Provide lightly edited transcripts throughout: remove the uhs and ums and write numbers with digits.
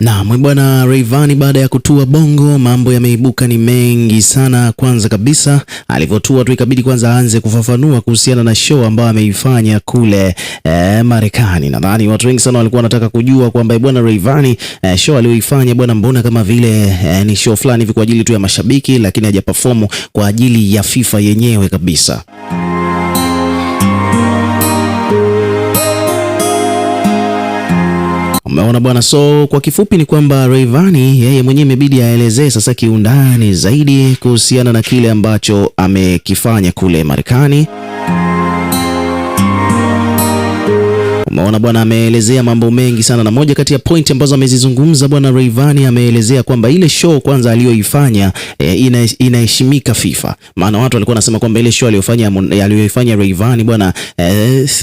Na bwana Rayvanny baada ya kutua Bongo, mambo yameibuka ni mengi sana. Kwanza kabisa alivyotua tu ikabidi kwanza aanze kufafanua kuhusiana na show ambayo ameifanya kule Marekani. Nadhani watu wengi sana walikuwa wanataka kujua kwamba bwana Rayvanny show aliyoifanya bwana, mbona kama vile ni show fulani hivi kwa ajili tu ya mashabiki, lakini hajaperform kwa ajili ya FIFA yenyewe kabisa. Umeona bwana, so kwa kifupi ni kwamba Rayvanny yeye mwenyewe imebidi aelezee sasa kiundani zaidi kuhusiana na kile ambacho amekifanya kule Marekani. Umeona bwana, ameelezea mambo mengi sana, na moja kati ya point ambazo amezizungumza bwana Rayvanny, ameelezea kwamba ile show kwanza aliyoifanya inaheshimika FIFA. Maana watu walikuwa wanasema kwamba ile show aliyoifanya Rayvanny bwana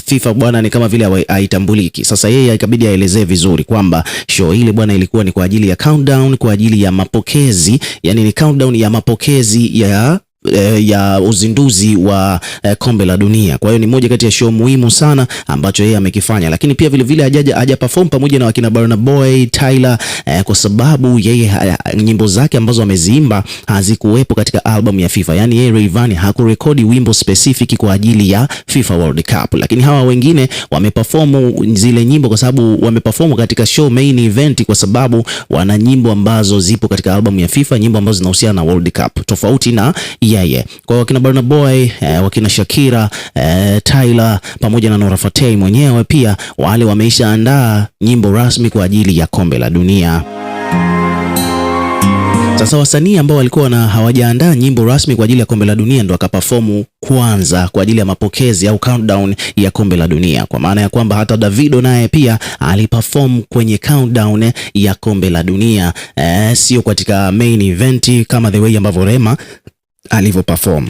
FIFA bwana ni kama vile haitambuliki. Sasa yeye ikabidi aelezee vizuri kwamba show ile bwana ilikuwa ni kwa ajili ya countdown, kwa ajili ya mapokezi, yani ni countdown ya mapokezi ya uzinduzi wa kombe la dunia. Kwa hiyo ni moja kati ya show muhimu sana ambacho yeye amekifanya, lakini pia vile vile haja perform pamoja na wakina Burna Boy, Tyler, kwa sababu yeye nyimbo zake ambazo ameziimba hazikuwepo katika album ya FIFA. Yani yeye Rayvanny hakurekodi wimbo specific kwa ajili ya FIFA World Cup, lakini hawa wengine wameperform zile nyimbo kwa sababu wameperform katika show main event, kwa sababu wana nyimbo ambazo zipo katika album ya FIFA, nyimbo ambazo zinahusiana na World Cup tofauti na yeye. Kwa wakina Burna Boy, wakina Shakira, Tyler pamoja na Nora Fatei mwenyewe pia wale wameisha andaa nyimbo rasmi kwa ajili ya kombe la dunia. Sasa wasanii ambao walikuwa hawajaandaa nyimbo rasmi kwa ajili ya kombe la dunia ndo akaperform kwanza kwa ajili ya mapokezi au countdown ya kombe la dunia, kwa maana ya kwamba hata Davido naye pia aliperform kwenye countdown ya kombe la dunia, sio katika main event kama the way ambavyo Rema alivyo perform.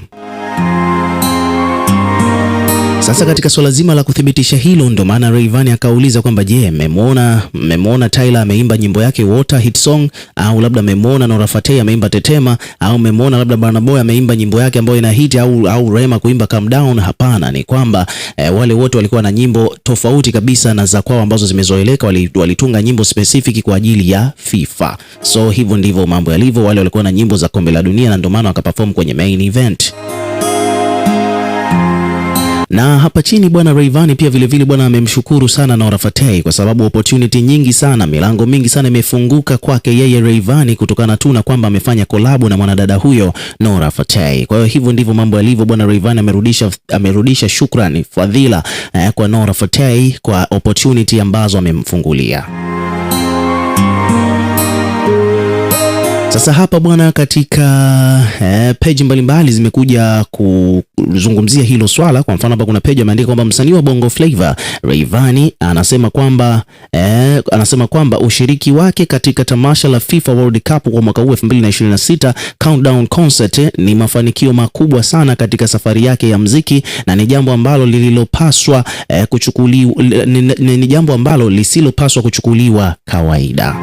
Sasa katika swala zima la kuthibitisha hilo, ndo maana Rayvanny akauliza kwamba je, mmemwona Tyler ameimba nyimbo yake Water hit song, au labda mmemwona Nora Fatei ameimba Tetema, au mmemwona labda Burna Boy ameimba nyimbo yake ambayo ina hit, au Rema kuimba Calm Down? Hapana, ni kwamba wale wote walikuwa na nyimbo tofauti kabisa na za kwao ambazo zimezoeleka. Walitunga nyimbo specific kwa ajili ya FIFA. So hivyo ndivyo mambo yalivyo. Wale walikuwa na nyimbo za kombe la dunia na ndio maana wakaperform kwenye main event. Na hapa chini bwana Rayvanny pia vile vile bwana amemshukuru sana Nora Fatei kwa sababu opportunity nyingi sana, milango mingi sana imefunguka kwake yeye Rayvanny kutokana tu na kwamba amefanya kolabo na mwanadada huyo Nora Fatei. Kwa hiyo hivyo ndivyo mambo yalivyo bwana. Rayvanny amerudisha shukrani, fadhila kwa Nora Fatei kwa opportunity ambazo amemfungulia. Sasa hapa bwana, katika page mbalimbali zimekuja kuzungumzia hilo swala. Kwa mfano hapa kuna page ameandika kwamba msanii wa Bongo Flava Rayvanny anasema kwamba ushiriki wake katika tamasha la FIFA World Cup kwa mwaka huu 2026 Countdown Concert ni mafanikio makubwa sana katika safari yake ya muziki, na ni jambo ambalo lisilopaswa kuchukuliwa kawaida.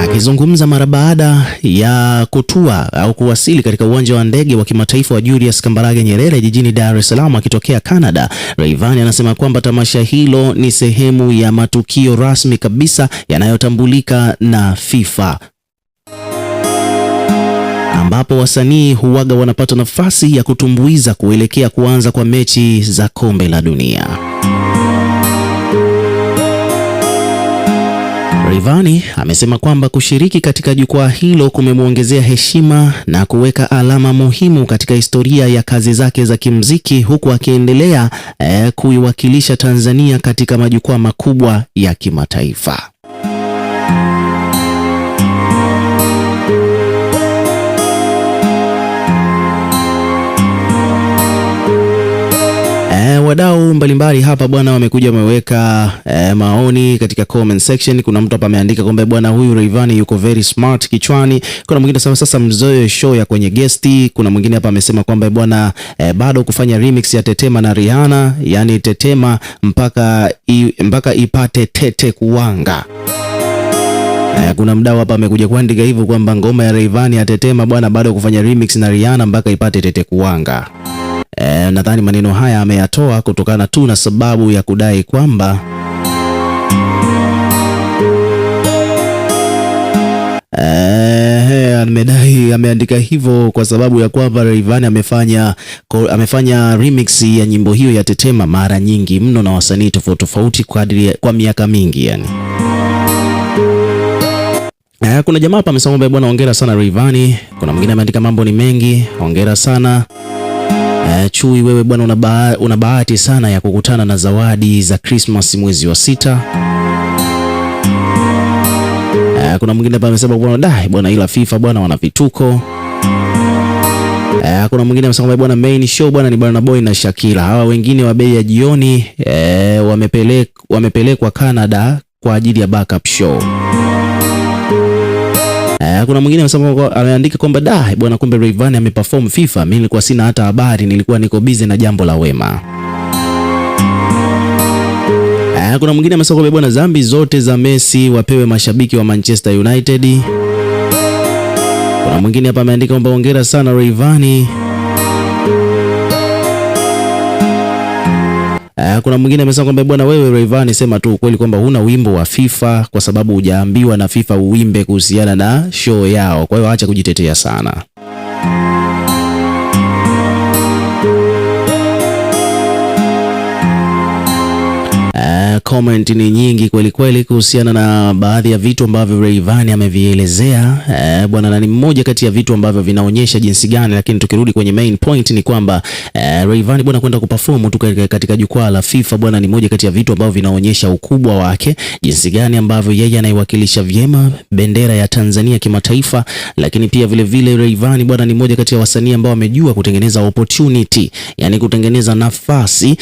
Akizungumza mara baada ya kutua au kuwasili katika uwanja wa ndege wa kimataifa wa Julius Kambarage Nyerere jijini Dar es Salaam akitokea Canada, Rayvanny anasema kwamba tamasha hilo ni sehemu ya matukio rasmi kabisa yanayotambulika na FIFA, ambapo wasanii huwaga wanapata nafasi ya kutumbuiza kuelekea kuanza kwa mechi za kombe la dunia. Rayvanny amesema kwamba kushiriki katika jukwaa hilo kumemwongezea heshima na kuweka alama muhimu katika historia ya kazi zake za kimuziki, huku akiendelea kuiwakilisha Tanzania katika majukwaa makubwa ya kimataifa. Wadau mbalimbali hapa bwana wamekuja wameweka maoni katika comment section. Kuna mtu hapa ameandika kwamba bwana huyu Rayvanny yuko very smart kichwani. Kuna mwingine sasa mzoe show ya kwenye guesti. Kuna mwingine hapa amesema kwamba bwana bado kufanya remix ya Tetema na Rihanna, yani Tetema mpaka ipate tete kuwanga. Kuna mdau hapa amekuja kuandika hivyo kwamba ngoma ya Rayvanny ya Tetema bwana bado kufanya remix na Rihanna mpaka ipate tete kuwanga. Nadhani maneno haya ameyatoa kutokana tu na sababu ya kudai kwamba Ameandika hivyo kwa sababu ya kwamba Rayvanny amefanya remix ya nyimbo hiyo ya Tetema mara nyingi mno na wasanii tofauti tofauti kwa miaka mingi yani. Kuna jamaa hapa amesema bwana hongera sana Rayvanny. Kuna mwingine ameandika mambo ni mengi, hongera sana. Chui wewe bwana una bahati sana ya kukutana na zawadi za Christmas mwezi wa 6. Kuna mwingine hapa amesema bwana ila FIFA bwana wana vituko. Kuna mwingine amesema bwana main show bwana ni Burna Boy na Shakira. Hawa wengine wa bei ya jioni wamepelekwa Canada kwa ajili ya backup show. Kuna mwingine ameandika kwamba bwana kumbe Rayvanny ameperform FIFA. Mimi nilikuwa sina hata habari, nilikuwa niko busy na jambo la Wema. Kuna mwingine amesema kwamba bwana dhambi zote za Messi wapewe mashabiki wa Manchester United. Kuna mwingine hapa ameandika kwamba hongera sana Rayvanny. Kuna mwingine amesema kwamba bwana wewe Rayvanny sema tu ukweli kwamba huna wimbo wa FIFA kwa sababu hujaambiwa na FIFA uimbe kuhusiana na show yao. Kwa hiyo acha kujitetea sana. Comment ni nyingi kweli kweli kuhusiana na baadhi ya vitu ambavyo Rayvanny amevielezea bwana, na ni mmoja kati ya vitu ambavyo vinaonyesha jinsi gani, lakini tukirudi kwenye main point ni kwamba Rayvanny bwana kwenda kuperform tu katika jukwaa la FIFA bwana, ni moja kati ya vitu ambavyo vinaonyesha ukubwa wake, jinsi gani ambavyo yeye anaiwakilisha vyema bendera ya Tanzania kimataifa, lakini pia vile vile Rayvanny bwana ni moja kati ya wasanii ambao wamejua kutengeneza opportunity, yani kutengeneza nafasi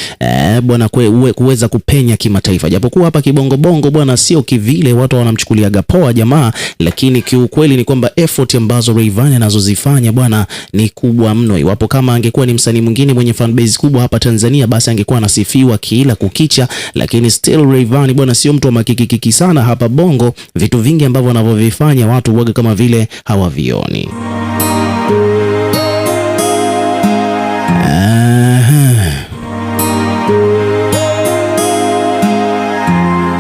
bwana kuweza kupenya kimataifa. Japokuwa hapa kibongo bongo bwana sio kivile watu wanamchukuliaga poa jamaa, lakini kiukweli ni kwamba effort ambazo Rayvanny anazozifanya bwana ni kubwa mno. Iwapo kama angekuwa ni msanii mwingine mwenye fan base kubwa hapa Tanzania basi angekuwa anasifiwa kila kukicha, lakini still Rayvanny bwana sio mtu wa makikiki sana hapa bongo. Vitu vingi ambavyo wanavyovifanya watu waga kama vile hawavioni.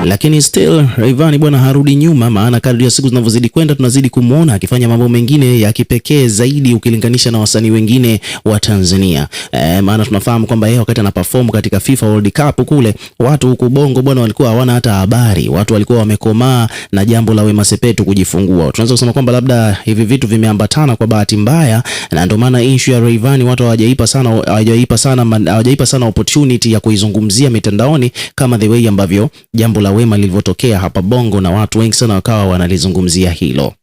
Lakini still Rayvanny bwana harudi nyuma, maana kadri ya siku zinavyozidi kwenda tunazidi kumuona akifanya mambo mengine ya kipekee zaidi ukilinganisha na wasanii wengine wa Tanzania. Maana tunafahamu kwamba yeye wakati ana perform katika FIFA World Cup kule, watu huko bongo bwana walikuwa hawana hata habari, watu walikuwa wamekomaa na jambo la Wema Sepetu kujifungua. Tunaweza kusema kwamba labda hivi vitu vimeambatana kwa bahati mbaya, na ndio maana issue ya Rayvanny watu hawajaipa sana opportunity ya kuizungumzia mitandaoni kama the way ambavyo jambo la Wema lilivyotokea hapa bongo, na watu wengi sana wakawa wanalizungumzia hilo.